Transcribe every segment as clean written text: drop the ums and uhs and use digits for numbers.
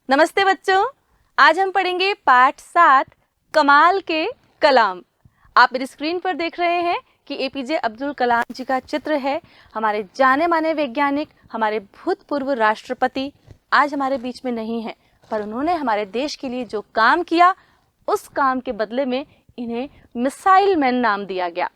नमस्ते बच्चों, आज हम पढ़ेंगे पाठ 7 कमाल के कलाम। आप मेरी स्क्रीन पर देख रहे हैं कि एपीजे अब्दुल कलाम जी का चित्र है। हमारे जाने माने वैज्ञानिक, हमारे भूतपूर्व राष्ट्रपति आज हमारे बीच में नहीं हैं, पर उन्होंने हमारे देश के लिए जो काम किया उस काम के बदले में इन्हें मिसाइल मैन नाम दिया गया।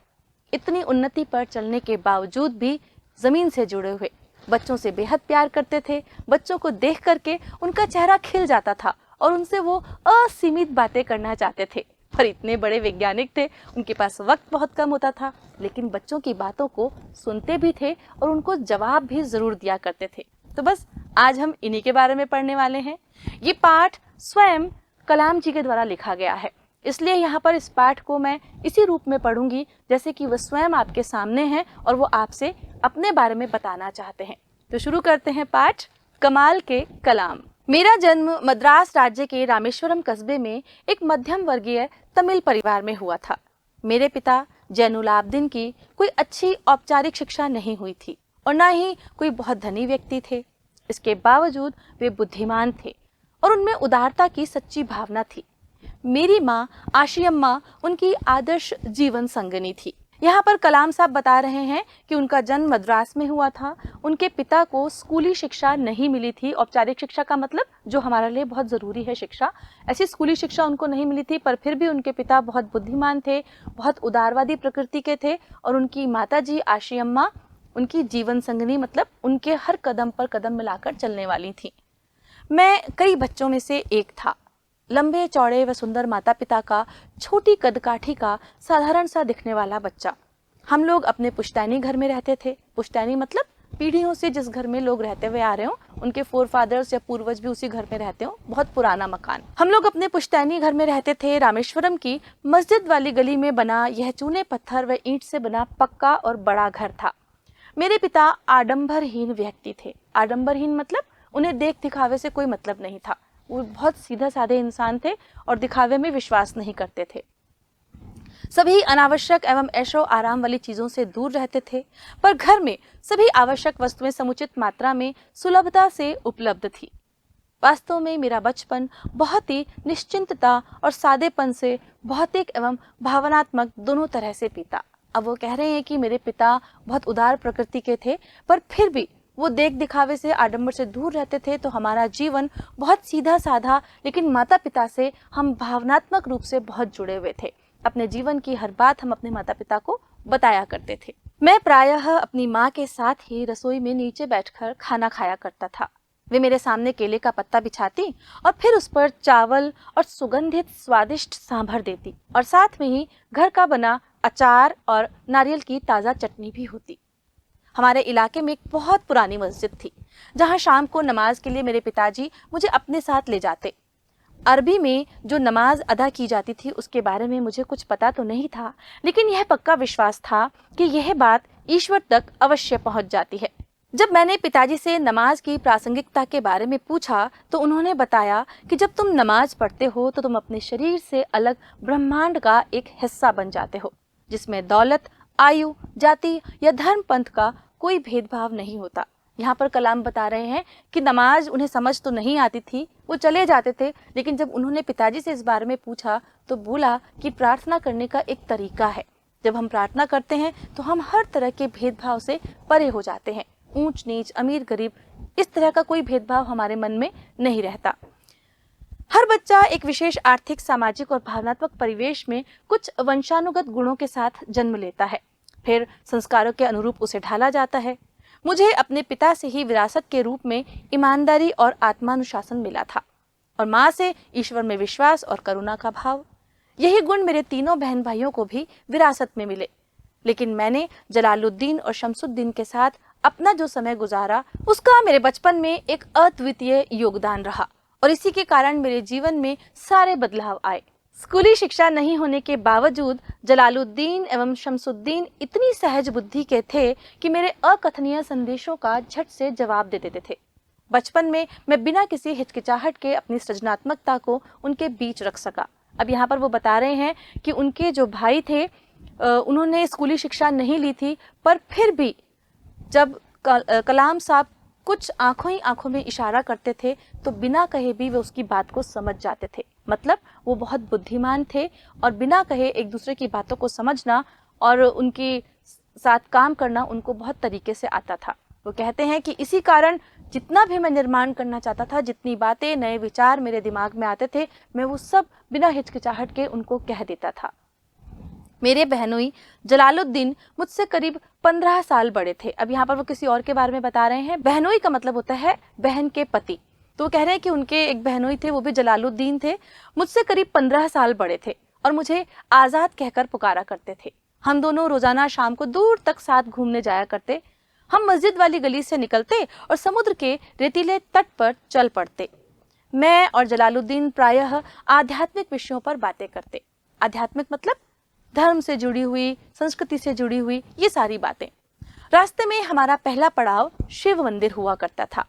इतनी उन्नति पर चलने के बावजूद भी जमीन से जुड़े हुए, बच्चों से बेहद प्यार करते थे। बच्चों को देख करके उनका चेहरा खिल जाता था और उनसे वो असीमित बातें करना चाहते थे। पर इतने बड़े वैज्ञानिक थे, उनके पास वक्त बहुत कम होता था, लेकिन बच्चों की बातों को सुनते भी थे और उनको जवाब भी जरूर दिया करते थे। तो बस आज हम इन्हीं के बारे में पढ़ने वाले हैं। ये पाठ स्वयं कलाम जी के द्वारा लिखा गया है, इसलिए यहाँ पर इस पाठ को मैं इसी रूप में पढ़ूंगी जैसे कि वह स्वयं आपके सामने हैं और वो आपसे अपने बारे में बताना चाहते हैं। तो शुरू करते हैं पाठ कमाल के कलाम। मेरा जन्म मद्रास राज्य के रामेश्वरम कस्बे में एक मध्यम वर्गीय तमिल परिवार में हुआ था। मेरे पिता जैनुलाब्दीन की कोई अच्छी औपचारिक शिक्षा नहीं हुई थी और न ही कोई बहुत धनी व्यक्ति थे। इसके बावजूद वे बुद्धिमान थे और उनमें उदारता की सच्ची भावना थी। मेरी माँ आशियम्मा उनकी आदर्श जीवन संगनी थी। यहाँ पर कलाम साहब बता रहे हैं कि उनका जन्म मद्रास में हुआ था। उनके पिता को स्कूली शिक्षा नहीं मिली थी। औपचारिक शिक्षा का मतलब जो हमारे लिए बहुत ज़रूरी है शिक्षा, ऐसी स्कूली शिक्षा उनको नहीं मिली थी, पर फिर भी उनके पिता बहुत बुद्धिमान थे, बहुत उदारवादी प्रकृति के थे और उनकी माताजी आशियम्मा उनकी जीवन संगनी, मतलब उनके हर कदम पर कदम मिलाकर चलने वाली थी। मैं कई बच्चों में से एक था, लंबे चौड़े व सुंदर माता पिता का, छोटी कदकाठी का, साधारण सा दिखने वाला बच्चा। हम लोग अपने पुश्तैनी घर में रहते थे। पुश्तैनी मतलब पीढ़ियों से जिस घर में लोग रहते हुए आ रहे हो, उनके फोर फादर्स या पूर्वज भी उसी घर में रहते हो, बहुत पुराना मकान। हम लोग अपने पुश्तैनी घर में रहते थे। रामेश्वरम की मस्जिद वाली गली में बना यह चूने पत्थर व ईंट से बना पक्का और बड़ा घर था। मेरे पिता आडंबरहीन व्यक्ति थे। आडंबरहीन मतलब उन्हें देख दिखावे से कोई मतलब नहीं था। वो बहुत सीधा साधे इंसान थे और दिखावे में विश्वास नहीं करते थे। सभी अनावश्यक एवं ऐशो आराम वाली चीजों से दूर रहते थे, पर घर में सभी आवश्यक वस्तुएं समुचित मात्रा में सुलभता से उपलब्ध थी। वास्तव में मेरा बचपन बहुत ही निश्चिंतता और सादेपन से भौतिक एवं भावनात्मक दोनों तरह से बीता। अब वो कह रहे हैं कि मेरे पिता बहुत उदार प्रकृति के थे, पर फिर भी वो देख दिखावे से, आडंबर से दूर रहते थे, तो हमारा जीवन बहुत सीधा साधा, लेकिन माता पिता से हम भावनात्मक रूप से बहुत जुड़े हुए थे। अपने जीवन की हर बात हम अपने माता पिता को बताया करते थे। मैं प्रायः अपनी माँ के साथ ही रसोई में नीचे बैठकर खाना खाया करता था। वे मेरे सामने केले का पत्ता बिछाती और फिर उस पर चावल और सुगंधित स्वादिष्ट सांभर देती, और साथ में ही घर का बना अचार और नारियल की ताज़ा चटनी भी होती। हमारे इलाके में एक बहुत पुरानी मस्जिद थी, जहां शाम को नमाज के लिए मेरे पिताजी मुझे अपने साथ ले जाते। अरबी में जो नमाज अदा की जाती थी उसके बारे में मुझे कुछ पता तो नहीं था, लेकिन यह पक्का विश्वास था कि यह बात ईश्वर तक अवश्य पहुंच जाती है। जब मैंने पिताजी से नमाज की प्रासंगिकता के बारे में पूछा तो उन्होंने बताया कि जब तुम नमाज पढ़ते हो तो तुम अपने शरीर से अलग ब्रह्मांड का एक हिस्सा बन जाते हो, जिसमें दौलत, आयु, जाति या धर्म पंथ का कोई भेदभाव नहीं होता। यहाँ पर कलाम बता रहे हैं कि नमाज उन्हें समझ तो नहीं आती थी, वो चले जाते थे, लेकिन जब उन्होंने पिताजी से इस बारे में पूछा तो बोला कि प्रार्थना करने का एक तरीका है। जब हम प्रार्थना करते हैं तो हम हर तरह के भेदभाव से परे हो जाते हैं। ऊंच नीच, अमीर गरीब, इस तरह का कोई भेदभाव हमारे मन में नहीं रहता। हर बच्चा एक विशेष आर्थिक, सामाजिक और भावनात्मक परिवेश में कुछ वंशानुगत गुणों के साथ जन्म लेता है, फिर संस्कारों के अनुरूप उसे ढाला जाता है। मुझे अपने पिता से ही विरासत के रूप में ईमानदारी और आत्मानुशासन मिला था, और माँ से ईश्वर में विश्वास और करुणा का भाव। यही गुण मेरे तीनों बहन भाइयों को भी विरासत में मिले। लेकिन मैंने जलालुद्दीन और शमसुद्दीन के साथ अपना जो समय गुजारा, उसका मेरे बचपन में एक अद्वितीय योगदान रहा, और इसी के कारण मेरे जीवन में सारे बदलाव आए। स्कूली शिक्षा नहीं होने के बावजूद जलालुद्दीन एवं शमसुद्दीन इतनी सहज बुद्धि के थे कि मेरे अकथनीय संदेशों का झट से जवाब दे देते थे। बचपन में मैं बिना किसी हिचकिचाहट के अपनी सृजनात्मकता को उनके बीच रख सका। अब यहाँ पर वो बता रहे हैं कि उनके जो भाई थे उन्होंने स्कूली शिक्षा नहीं ली थी, पर फिर भी जब कलाम साहब कुछ आंखों ही आंखों में इशारा करते थे तो बिना कहे भी वे उसकी बात को समझ जाते थे। मतलब वो बहुत बुद्धिमान थे और बिना कहे एक दूसरे की बातों को समझना और उनके साथ काम करना उनको बहुत तरीके से आता था। वो कहते हैं कि इसी कारण जितना भी मैं निर्माण करना चाहता था, जितनी बातें, नए विचार मेरे दिमाग में आते थे, मैं वो सब बिना हिचकिचाहट के उनको कह देता था। मेरे बहनोई जलालुद्दीन मुझसे करीब 15 साल बड़े थे। अब यहाँ पर वो किसी और के बारे में बता रहे हैं। बहनोई का मतलब होता है बहन के पति। तो वो कह रहे हैं कि उनके एक बहनोई थे, वो भी जलालुद्दीन थे, मुझसे करीब 15 साल बड़े थे और मुझे आज़ाद कहकर पुकारा करते थे। हम दोनों रोजाना शाम को दूर तक साथ घूमने जाया करते। हम मस्जिद वाली गली से निकलते और समुद्र के रेतीले तट पर चल पड़ते। मैं और जलालुद्दीन प्रायः आध्यात्मिक विषयों पर बातें करते। आध्यात्मिक मतलब धर्म से जुड़ी हुई, संस्कृति से जुड़ी हुई, ये सारी बातें। रास्ते में हमारा पहला पड़ाव शिव मंदिर हुआ करता था।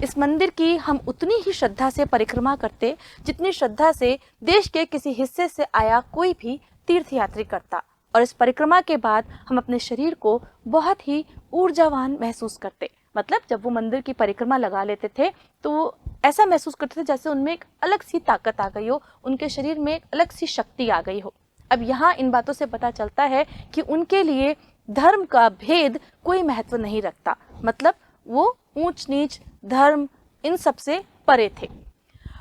इस मंदिर की हम उतनी ही श्रद्धा से परिक्रमा करते जितनी श्रद्धा से देश के किसी हिस्से से आया कोई भी तीर्थयात्री करता। और इस परिक्रमा के बाद हम अपने शरीर को बहुत ही ऊर्जावान महसूस करते। मतलब जब वो मंदिर की परिक्रमा लगा लेते थे तो वो ऐसा महसूस करते थे जैसे उनमें एक अलग सी ताकत आ गई हो, उनके शरीर में एक अलग सी शक्ति आ गई हो। अब यहाँ इन बातों से पता चलता है कि उनके लिए धर्म का भेद कोई महत्व नहीं रखता। मतलब वो ऊंच नीच, धर्म, इन सब से परे थे।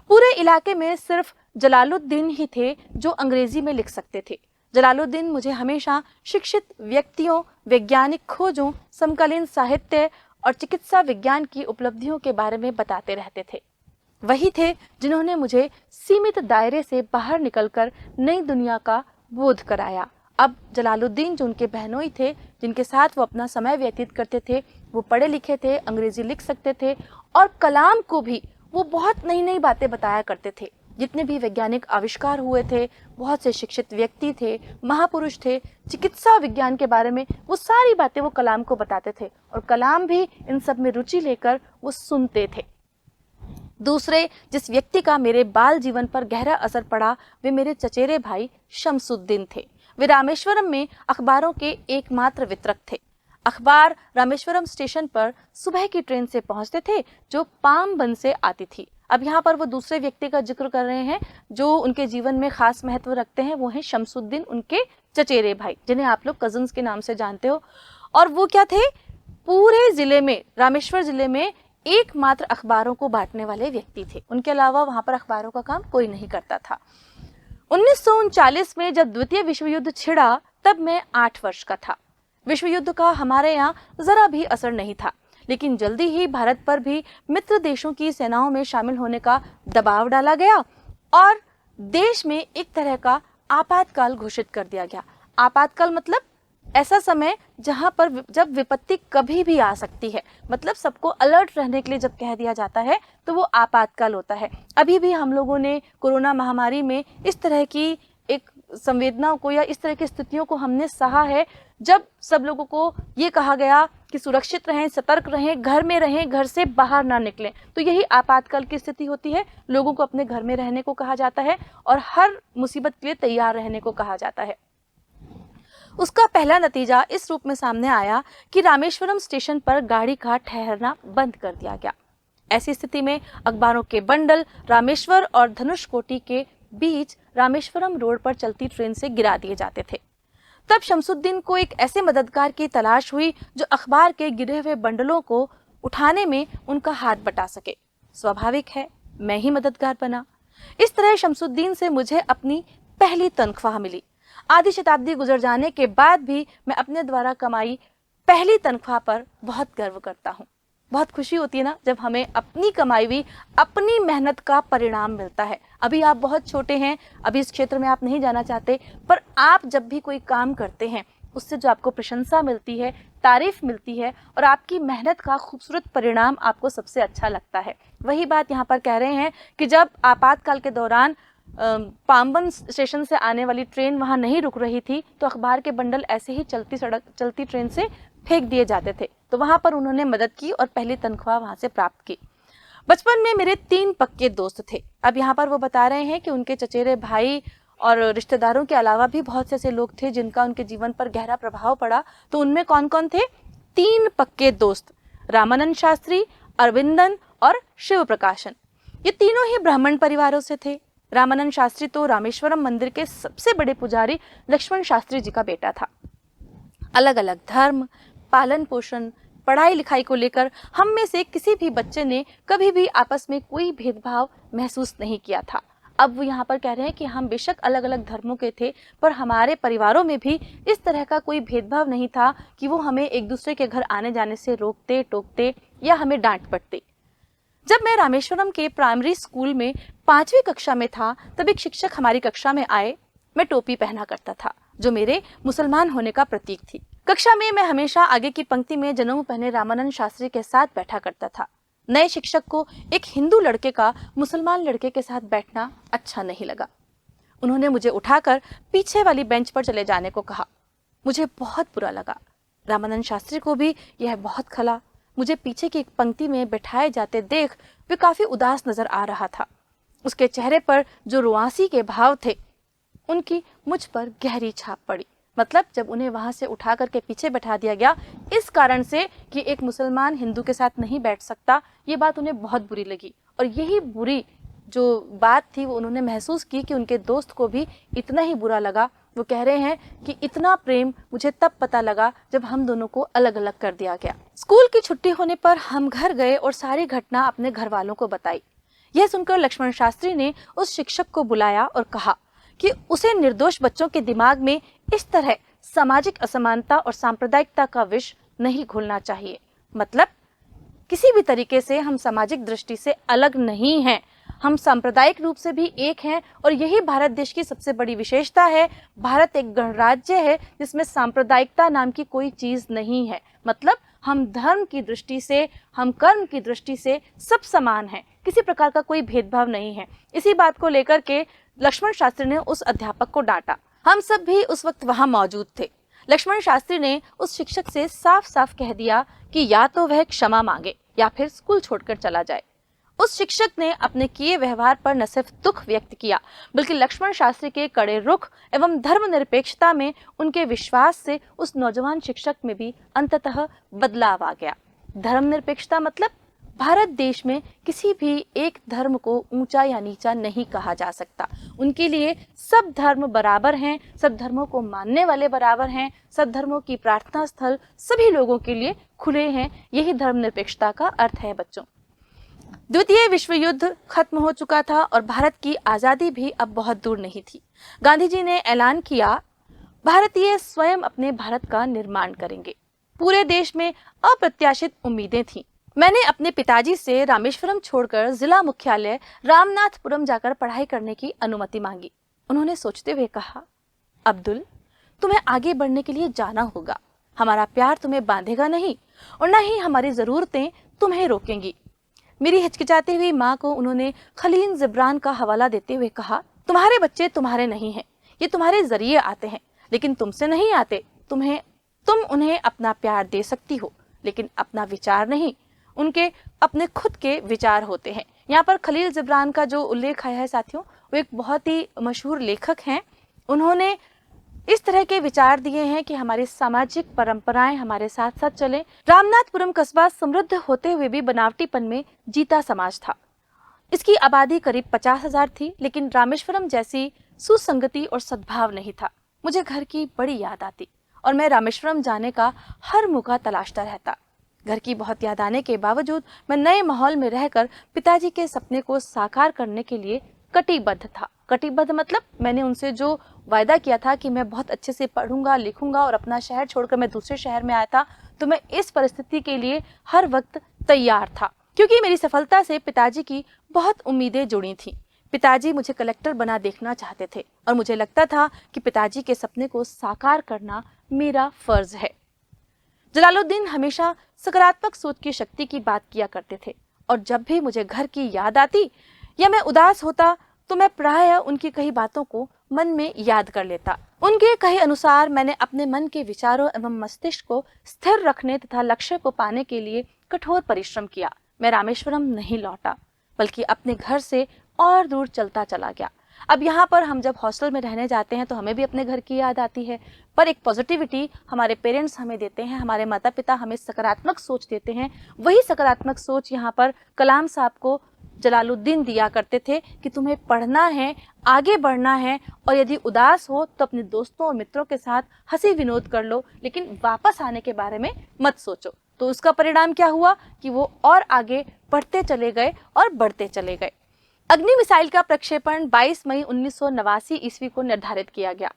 पूरे इलाके में सिर्फ जलालुद्दीन ही थे जो अंग्रेजी में लिख सकते थे। जलालुद्दीन मुझे हमेशा शिक्षित व्यक्तियों, वैज्ञानिक खोजों, समकालीन साहित्य और चिकित्सा विज्ञान की उपलब्धियों के बारे में बताते रहते थे। वही थे जिन्होंने मुझे सीमित दायरे से बाहर निकलकर नई दुनिया का बोध कराया। अब जलालुद्दीन जो उनके बहनोई थे, जिनके साथ वो अपना समय व्यतीत करते थे, वो पढ़े लिखे थे, अंग्रेजी लिख सकते थे और कलाम को भी वो बहुत नई नई बातें बताया करते थे। जितने भी वैज्ञानिक आविष्कार हुए थे, बहुत से शिक्षित व्यक्ति थे, महापुरुष थे, चिकित्सा विज्ञान के बारे में वो सारी बातें वो कलाम को बताते थे और कलाम भी इन सब में रुचि लेकर वो सुनते थे। दूसरे जिस व्यक्ति का मेरे बाल जीवन पर गहरा असर पड़ा वे मेरे चचेरे भाई शमसुद्दीन थे। वे रामेश्वरम में अखबारों के एकमात्र वितरक थे। अखबार रामेश्वरम स्टेशन पर सुबह की ट्रेन से पहुंचते थे जो पामबन से आती थी। अब यहाँ पर वो दूसरे व्यक्ति का जिक्र कर रहे हैं जो उनके जीवन में खास महत्व रखते हैं। वो हैं शमसुद्दीन, उनके चचेरे भाई, जिन्हें आप लोग कजन्स के नाम से जानते हो। और वो क्या थे? पूरे जिले में, रामेश्वर जिले में एकमात्र अखबारों को बांटने वाले व्यक्ति थे। उनके अलावा वहां पर अखबारों का काम कोई नहीं करता था। 1939 में जब द्वितीय विश्व युद्ध छिड़ा तब मैं 8 वर्ष का था। विश्व युद्ध का हमारे यहाँ जरा भी असर नहीं था, लेकिन जल्दी ही भारत पर भी मित्र देशों की सेनाओं में शामिल होने का दबाव डाला गया और देश में एक तरह का आपातकाल घोषित कर दिया गया। आपातकाल मतलब ऐसा समय जहां पर जब विपत्ति कभी भी आ सकती है। मतलब सबको अलर्ट रहने के लिए जब कह दिया जाता है तो वो आपातकाल होता है। अभी भी हम लोगों ने कोरोना महामारी में इस तरह की एक संवेदनाओं को या इस तरह की स्थितियों को हमने सहा है, जब सब लोगों को ये कहा गया कि सुरक्षित रहें, सतर्क रहें, घर में रहें, घर से बाहर ना निकलें। तो यही आपातकाल की स्थिति होती है। लोगों को अपने घर में रहने को कहा जाता है और हर मुसीबत के लिए तैयार रहने को कहा जाता है। उसका पहला नतीजा इस रूप में सामने आया कि रामेश्वरम स्टेशन पर गाड़ी का ठहरना बंद कर दिया गया। ऐसी स्थिति में अखबारों के बंडल रामेश्वर और धनुषकोटी के बीच रामेश्वरम रोड पर चलती ट्रेन से गिरा दिए जाते थे। तब शमसुद्दीन को एक ऐसे मददगार की तलाश हुई जो अखबार के गिरे हुए बंडलों को उठाने में उनका हाथ बटा सके। स्वाभाविक है, मैं ही मददगार बना। इस तरह शमसुद्दीन से मुझे अपनी पहली तनख्वाह मिली। आधी शताब्दी गुजर जाने के बाद भी मैं अपने द्वारा कमाई पहली तनख्वाह पर बहुत गर्व करता हूँ। बहुत खुशी होती है ना जब हमें अपनी कमाई हुई, अपनी मेहनत का परिणाम मिलता है। अभी आप बहुत छोटे हैं, अभी इस क्षेत्र में आप नहीं जाना चाहते, पर आप जब भी कोई काम करते हैं उससे जो आपको प्रशंसा मिलती है, तारीफ मिलती है और आपकी मेहनत का खूबसूरत परिणाम आपको सबसे अच्छा लगता है। वही बात यहाँ पर कह रहे हैं कि जब आपातकाल के दौरान पामबन स्टेशन से आने वाली ट्रेन वहां नहीं रुक रही थी तो अखबार के बंडल ऐसे ही चलती ट्रेन से फेंक दिए जाते थे। तो वहां पर उन्होंने मदद की और पहली तनख्वाह वहां से प्राप्त की। बचपन में मेरे 3 पक्के दोस्त थे। अब यहाँ पर वो बता रहे हैं कि उनके चचेरे भाई और रिश्तेदारों के अलावा भी बहुत से ऐसे लोग थे जिनका उनके जीवन पर गहरा प्रभाव पड़ा। तो उनमें कौन कौन थे? 3 पक्के दोस्त, रामानंद शास्त्री, अरविंदन और शिव प्रकाशन। ये तीनों ही ब्राह्मण परिवारों से थे। रामानंद शास्त्री तो रामेश्वरम मंदिर के सबसे बड़े पुजारी लक्ष्मण शास्त्री जी का बेटा था। अलग अलग धर्म, पालन पोषण, पढ़ाई लिखाई को लेकर हम में से किसी भी बच्चे ने कभी भी आपस में कोई भेदभाव महसूस नहीं किया था। अब वो यहाँ पर कह रहे हैं कि हम बेशक अलग अलग धर्मों के थे, पर हमारे परिवारों में भी इस तरह का कोई भेदभाव नहीं था कि वो हमें एक दूसरे के घर आने जाने से रोकते टोकते या हमें डांट पड़ते। जब मैं रामेश्वरम के प्राइमरी स्कूल में 5वीं कक्षा में था, तब एक शिक्षक हमारी कक्षा में आए। मैं टोपी पहना करता था, जो मेरे मुसलमान होने का प्रतीक थी। कक्षा में मैं हमेशा आगे की पंक्ति में जनेऊ पहने रामानंद शास्त्री के साथ बैठा करता था। नए शिक्षक को एक हिंदू लड़के का मुसलमान लड़के के साथ बैठना अच्छा नहीं लगा। उन्होंने मुझे उठाकर पीछे वाली बेंच पर चले जाने को कहा। मुझे बहुत बुरा लगा। रामानंद शास्त्री को भी यह बहुत खला। मुझे पीछे की एक पंक्ति में बैठाए जाते देख वे काफी उदास नजर आ रहा था। उसके चेहरे पर जो रुआंसी के भाव थे, उनकी मुझ पर गहरी छाप पड़ी। मतलब जब उन्हें वहां से उठा करके पीछे बैठा दिया गया इस कारण से कि एक मुसलमान हिंदू के साथ नहीं बैठ सकता, ये बात उन्हें बहुत बुरी लगी। और यही बुरी जो बात थी वो उन्होंने महसूस की कि उनके दोस्त को भी इतना ही बुरा लगा। वो कह रहे हैं कि इतना प्रेम मुझे तब पता लगा जब हम दोनों को अलग अलग कर दिया गया। स्कूल की छुट्टी होने पर हम घर गए और सारी घटना अपने घर वालों को बताई। यह सुनकर लक्ष्मण शास्त्री ने उस शिक्षक को बुलाया और कहा कि उसे निर्दोष बच्चों के दिमाग में इस तरह सामाजिक असमानता और सांप्रदायिकता का विष नहीं घुलना चाहिए। मतलब किसी भी तरीके से हम सामाजिक दृष्टि से अलग नहीं हैं, हम सांप्रदायिक रूप से भी एक हैं। और यही भारत देश की सबसे बड़ी विशेषता है। भारत एक गणराज्य है जिसमें सांप्रदायिकता नाम की कोई चीज नहीं है। मतलब हम धर्म की दृष्टि से, हम कर्म की दृष्टि से सब समान हैं, किसी प्रकार का कोई भेदभाव नहीं है। इसी बात को लेकर के लक्ष्मण शास्त्री ने उस अध्यापक को डांटा। हम सब भी उस वक्त वहां मौजूद थे। लक्ष्मण शास्त्री ने उस शिक्षक से साफ साफ कह दिया कि या तो वह क्षमा मांगे या फिर स्कूल छोड़कर चला जाए। उस शिक्षक ने अपने किए व्यवहार पर न सिर्फ दुख व्यक्त किया, बल्कि लक्ष्मण शास्त्री के कड़े रुख एवं धर्मनिरपेक्षता में उनके विश्वास से उस नौजवान शिक्षक में भी अंततः बदलाव आ गया। धर्मनिरपेक्षता मतलब भारत देश में किसी भी एक धर्म को ऊंचा या नीचा नहीं कहा जा सकता। उनके लिए सब धर्म बराबर हैं, सब धर्मों को मानने वाले बराबर हैं, सब धर्मों की प्रार्थना स्थल सभी लोगों के लिए खुले हैं। यही धर्मनिरपेक्षता का अर्थ है बच्चों। द्वितीय विश्व युद्ध खत्म हो चुका था और भारत की आजादी भी अब बहुत दूर नहीं थी। गांधी जी ने ऐलान किया, भारतीय स्वयं अपने भारत का निर्माण करेंगे। पूरे देश में अप्रत्याशित उम्मीदें थीं। मैंने अपने पिताजी से रामेश्वरम छोड़कर जिला मुख्यालय रामनाथपुरम जाकर पढ़ाई करने की अनुमति मांगी। उन्होंने सोचते हुए कहा, अब्दुल, तुम्हें आगे बढ़ने के लिए जाना होगा। हमारा प्यार तुम्हें बांधेगा नहीं और न ही हमारी जरूरतें तुम्हें रोकेंगी। मेरी हिचकिचाती हुई माँ को उन्होंने खलील जिब्रान का हवाला देते हुए कहा, तुम्हारे बच्चे तुम्हारे नहीं हैं, ये तुम्हारे जरिए आते हैं, लेकिन तुमसे नहीं आते। तुम उन्हें अपना प्यार दे सकती हो, लेकिन अपना विचार नहीं। उनके अपने खुद के विचार होते हैं। यहाँ पर खलील जिब्रान का जो उल्लेख आया है साथियों, वो एक बहुत ही मशहूर लेखक हैं। उन्होंने इस तरह के विचार दिए हैं कि हमारी सामाजिक परंपराएं हमारे साथ साथ चलें। रामनाथपुरम कस्बा समृद्ध होते हुए भी बनावटीपन में जीता समाज था। इसकी आबादी करीब 50,000 थी, लेकिन रामेश्वरम जैसी सुसंगति और सद्भाव नहीं था। मुझे घर की बड़ी याद आती और मैं रामेश्वरम जाने का हर मौका तलाशता रहता। घर की बहुत याद आने के बावजूद मैं नए माहौल में रहकर पिताजी के सपने को साकार करने के लिए कटिबद्ध था। कटिबद्ध मतलब मैंने उनसे जो वायदा किया था कि मैं बहुत अच्छे से पढ़ूंगा लिखूंगा और अपना शहर छोड़कर मैं दूसरे शहर में आया था, तो मैं इस परिस्थिति के लिए हर वक्त तैयार था, क्योंकि मेरी सफलता से पिताजी की बहुत उम्मीदें जुड़ी थी। पिताजी मुझे कलेक्टर बना देखना चाहते थे और मुझे लगता था कि पिताजी के सपने को साकार करना मेरा फर्ज है। जलालुद्दीन हमेशा सकारात्मक सोच की शक्ति की बात किया करते थे और जब भी मुझे घर की याद आती या मैं उदास होता तो मैं प्रायः उनकी कही बातों को मन में याद कर लेता। उनके कहे अनुसार मैंने अपने मन के विचारों एवं मस्तिष्क को स्थिर रखने तथा लक्ष्य को पाने के लिए कठोर परिश्रम किया। मैं रामेश्वरम नहीं लौटा, बल्कि अपने घर से और दूर चलता चला गया। अब यहाँ पर हम जब हॉस्टल में रहने जाते हैं तो हमें भी अपने घर की याद आती है, पर एक पॉजिटिविटी हमारे पेरेंट्स हमें देते हैं, हमारे माता पिता हमें सकारात्मक सोच देते हैं। वही सकारात्मक सोच यहाँ पर कलाम साहब को जलालुद्दीन दिया करते थे कि तुम्हें पढ़ना है, आगे बढ़ना है, और यदि उदास हो तो अपने दोस्तों और मित्रों के साथ हंसी विनोद कर लो, लेकिन वापस आने के बारे में मत सोचो। तो उसका परिणाम क्या हुआ कि वो और आगे बढ़ते चले गए और बढ़ते चले गए। अग्नि मिसाइल का प्रक्षेपण 22 मई 1989 ईस्वी को निर्धारित किया गया।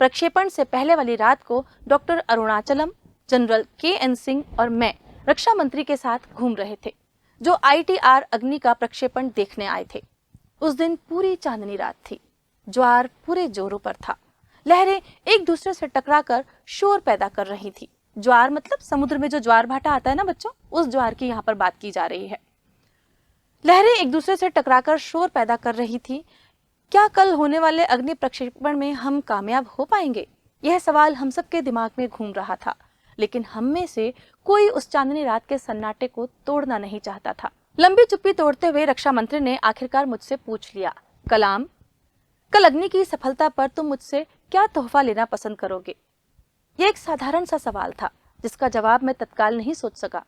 प्रक्षेपण से पहले वाली रात को doctor Arunachalam, general K. N.. Singh और मैं रक्षा मंत्री के साथ घूम रहे थे, जो ITR अग्नि का प्रक्षेपण देखने आए थे। उस दिन पूरी चांदनी रात थी। ज्वार पूरे जोरों पर था। लहरें एक दूसरे से टकराकर शोर पैदा कर रही थी। ज्वार मतलब समुद्र में जो ज्वार भाटा आता है ना बच्चों, उस ज्वार की यहाँ पर बात की जा रही है। लहरें एक दूसरे से टकराकर शोर पैदा कर रही थी। क्या कल होने वाले अग्नि प्रक्षेपण में हम कामयाब हो पाएंगे? यह सवाल हम सबके दिमाग में घूम रहा था, लेकिन हम में से कोई उस चांदनी रात के सन्नाटे को तोड़ना नहीं चाहता था। लंबी चुप्पी तोड़ते हुए रक्षा मंत्री ने आखिरकार मुझसे पूछ लिया, कलाम, कल अग्नि की सफलता पर तुम मुझसे क्या तोहफा लेना पसंद करोगे? यह एक साधारण सा सवाल था, जिसका जवाब मैं तत्काल नहीं सोच सका।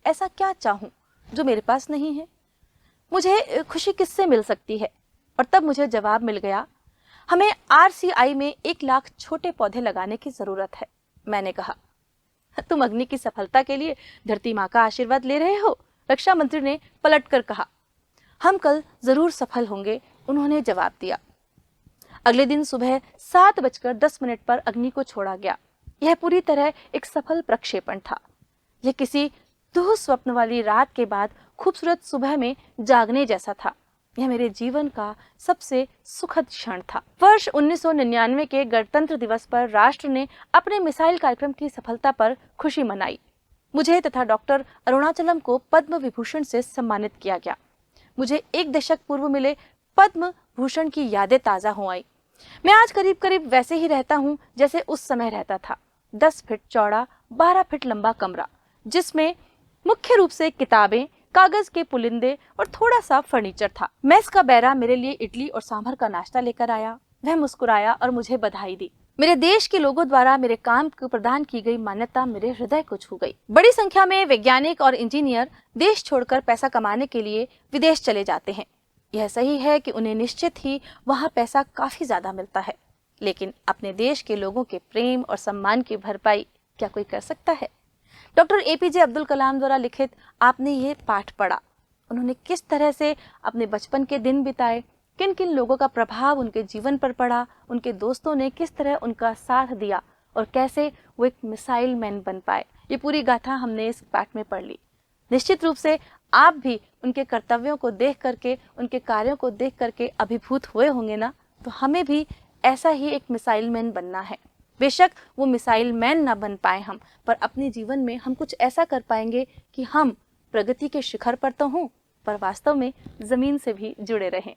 ऐसा क्या चाहूं जो मेरे पास नहीं है? मुझे खुशी किससे मिल सकती है? और तब मुझे जवाब मिल गया, हमें RCI में 1 लाख छोटे पौधे लगाने की जरूरत है। मैंने कहा, तुम अग्नि की सफलता के लिए धरती माँ का आशीर्वाद ले रहे हो? रक्षा मंत्री ने पलटकर कहा, हम कल जरूर सफल होंगे, उन्होंने जवाब दिया। अगले दिन सुबह 7:10 पर अग्नि को छोड़ा गया। यह पूरी तरह एक सफल प्रक्षेपण था। यह किसी दुःस्वप्न वाली रात के बाद खूबसूरत सुबह में जागने जैसा था। यह मेरे जीवन का सबसे सुखद क्षण था। वर्ष 1999 के गणतंत्र दिवस पर राष्ट्र ने अपने मिसाइल कार्यक्रम की सफलता पर खुशी मनाई। मुझे तथा डॉक्टर अरुणाचलम को पद्म विभूषण से सम्मानित किया गया। मुझे 1 दशक पूर्व मिले पद्म भूषण की यादें ताजा हो आई। मैं आज करीब करीब वैसे ही रहता हूँ जैसे उस समय रहता था। 10 फीट चौड़ा, 12 फीट लंबा कमरा, जिसमें मुख्य रूप से किताबें, कागज के पुलिंदे और थोड़ा सा फर्नीचर था। मेस का बैरा मेरे लिए इडली और सांभर का नाश्ता लेकर आया। वह मुस्कुराया और मुझे बधाई दी। मेरे देश के लोगों द्वारा मेरे काम को प्रदान की गई मान्यता मेरे हृदय को छू गई। बड़ी संख्या में वैज्ञानिक और इंजीनियर देश छोड़कर पैसा कमाने के लिए विदेश चले जाते हैं। यह सही है कि उन्हें निश्चित ही वहाँ पैसा काफी ज्यादा मिलता है, लेकिन अपने देश के लोगों के प्रेम और सम्मान की भरपाई क्या कोई कर सकता है? डॉक्टर APJ अब्दुल कलाम द्वारा लिखित आपने ये पाठ पढ़ा। उन्होंने किस तरह से अपने बचपन के दिन बिताए, किन किन लोगों का प्रभाव उनके जीवन पर पड़ा, उनके दोस्तों ने किस तरह उनका साथ दिया और कैसे वो एक मिसाइल मैन बन पाए। ये पूरी गाथा हमने इस पाठ में पढ़ ली। निश्चित रूप से आप भी उनके कर्तव्यों को देख करके, उनके कार्यों को देख करके अभिभूत हुए होंगे ना। तो हमें भी ऐसा ही एक मिसाइल मैन बनना है। बेशक वो मिसाइल मैन ना बन पाए हम, पर अपने जीवन में हम कुछ ऐसा कर पाएंगे कि हम प्रगति के शिखर पर तो हों, पर वास्तव में जमीन से भी जुड़े रहें।